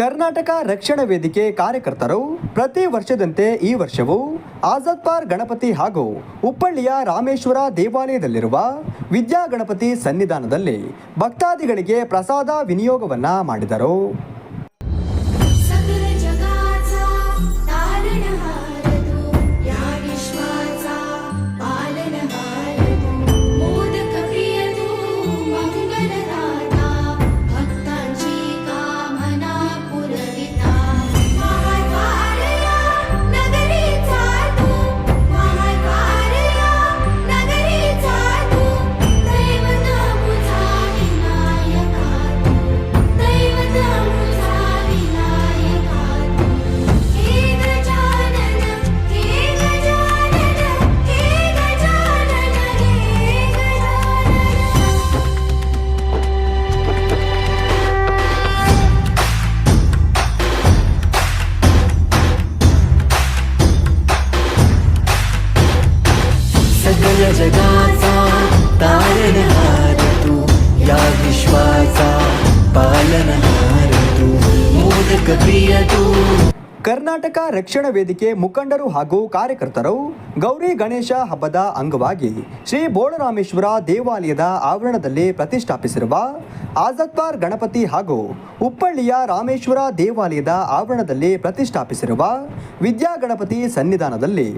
ಕರ್ನಾಟಕ ರಕ್ಷಣಾ ವೇದಿಕೆ ಕಾರ್ಯಕರ್ತರು ಪ್ರತಿ ವರ್ಷದಂತೆ ಈ ವರ್ಷವೂ ಆಜಾದ್ ಪಾರ್ಕ್ ಗಣಪತಿ ಹಾಗೂ ಹುಬ್ಬಳ್ಳಿಯ ರಾಮೇಶ್ವರ ದೇವಾಲಯದಲ್ಲಿರುವ ವಿದ್ಯಾ ಗಣಪತಿ ಸನ್ನಿಧಾನದಲ್ಲಿ ಭಕ್ತಾದಿಗಳಿಗೆ ಪ್ರಸಾದ ವಿನಿಯೋಗವನ್ನ ಮಾಡಿದರು. जगाचा तारणहार तू, या विश्वाचा पालनहार तू, मोदक प्रिय तू. ಕರ್ನಾಟಕ ರಕ್ಷಣಾ ವೇದಿಕೆ ಮುಖಂಡರು ಹಾಗೂ ಕಾರ್ಯಕರ್ತರು ಗೌರಿ ಗಣೇಶ ಹಬ್ಬದ ಅಂಗವಾಗಿ ಶ್ರೀ ಬೋಳರಾಮೇಶ್ವರ ದೇವಾಲಯದ ಆವರಣದಲ್ಲಿ ಪ್ರತಿಷ್ಠಾಪಿಸಿರುವ ಆಜಾದ್ ಪಾರ್ಕ್ ಗಣಪತಿ ಹಾಗೂ ಹುಬ್ಬಳ್ಳಿಯ ರಾಮೇಶ್ವರ ದೇವಾಲಯದ ಆವರಣದಲ್ಲಿ ಪ್ರತಿಷ್ಠಾಪಿಸಿರುವ ವಿದ್ಯಾ ಗಣಪತಿ ಸನ್ನಿಧಾನದಲ್ಲಿ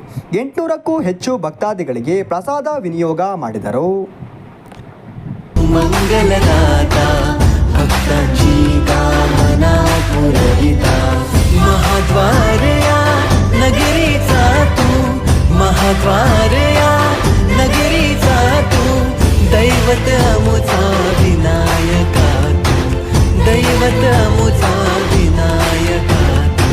800ಕ್ಕೂ ಹೆಚ್ಚು ಭಕ್ತಾದಿಗಳಿಗೆ ಪ್ರಸಾದ ವಿನಿಯೋಗ ಮಾಡಿದರು. महाद्वारया नगरीचा तू, महाद्वारया नगरीचा तू, दैवत अमुचा विनायका तू, दैवत अमुचा विनायका तू.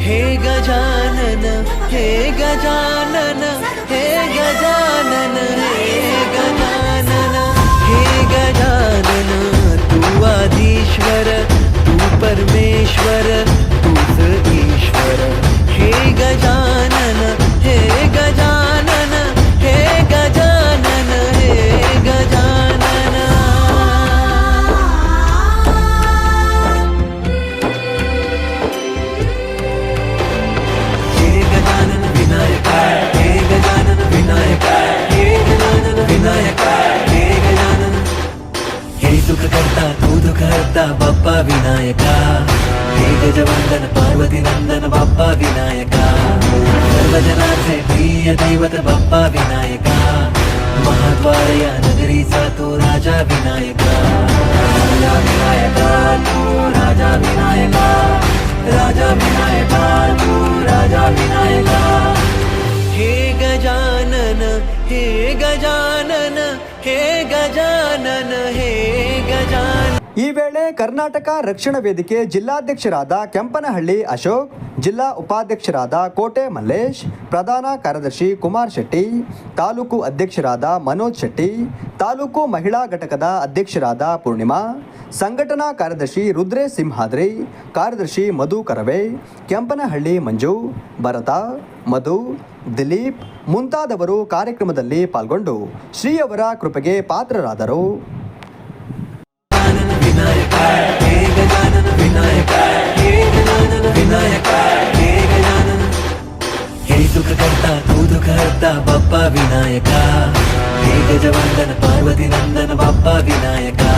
हे गजानन हे गजानन हे गजानन हे गजानन हे गजानन, तू आदिश्वर तू परमेश्वर ईश्वर. हे गजानन हे गजानन हे गजानन हे गजानन. हे गजानन विनायक हे गजानन विनायक हे गजानन विनायक हे गजानन. हे सुख करता तू दुःख हरता बाप्पा विनायका. हे गजवंदन पार्वती नंदन बाप्पा विनायका. सर्वजनाचे प्रिय दैवत बाप्पा विनायका. महाद्वारया नगरीचा तू राजा विनायका. राजा विनायका तू राजा विनायका. राजा विनायका तू राजा विनायका. हे गजानन हे गजानन हे गजानन हे गजानन. ಈ ವೇಳೆ ಕರ್ನಾಟಕ ರಕ್ಷಣಾ ವೇದಿಕೆ ಜಿಲ್ಲಾಧ್ಯಕ್ಷರಾದ ಕೆಂಪನಹಳ್ಳಿ ಅಶೋಕ್, ಜಿಲ್ಲಾ ಉಪಾಧ್ಯಕ್ಷರಾದ ಕೋಟೆ ಮಲ್ಲೇಶ್, ಪ್ರಧಾನ ಕಾರ್ಯದರ್ಶಿ ಕುಮಾರ್ ಶೆಟ್ಟಿ, ತಾಲೂಕು ಅಧ್ಯಕ್ಷರಾದ ಮನೋಜ್ ಶೆಟ್ಟಿ, ತಾಲೂಕು ಮಹಿಳಾ ಘಟಕದ ಅಧ್ಯಕ್ಷರಾದ ಪೂರ್ಣಿಮಾ, ಸಂಘಟನಾ ಕಾರ್ಯದರ್ಶಿ ರುದ್ರೇಶ್ ಸಿಂಹಾದ್ರಿ, ಕಾರ್ಯದರ್ಶಿ ಮಧು ಕರವೆ, ಕೆಂಪನಹಳ್ಳಿ ಮಂಜು, ಭರತ, ಮಧು, ದಿಲೀಪ್ ಮುಂತಾದವರು ಕಾರ್ಯಕ್ರಮದಲ್ಲಿ ಪಾಲ್ಗೊಂಡು ಶ್ರೀಯವರ ಕೃಪೆಗೆ ಪಾತ್ರರಾದರು. हे गजानन विनायक हे गजानन विनायक हे गजानन. हे सुख करता तू दुःख हरता बाप्पा विनायका. हे गजवंदन पार्वती नंदन बाप्पा विनायका.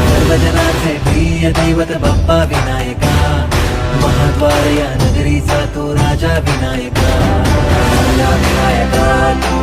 सर्वजनाचे प्रिय दैवत बाप्पा विनायका. महाद्वारया नगरीचा तू राजा विनायका. राजा विनायका तू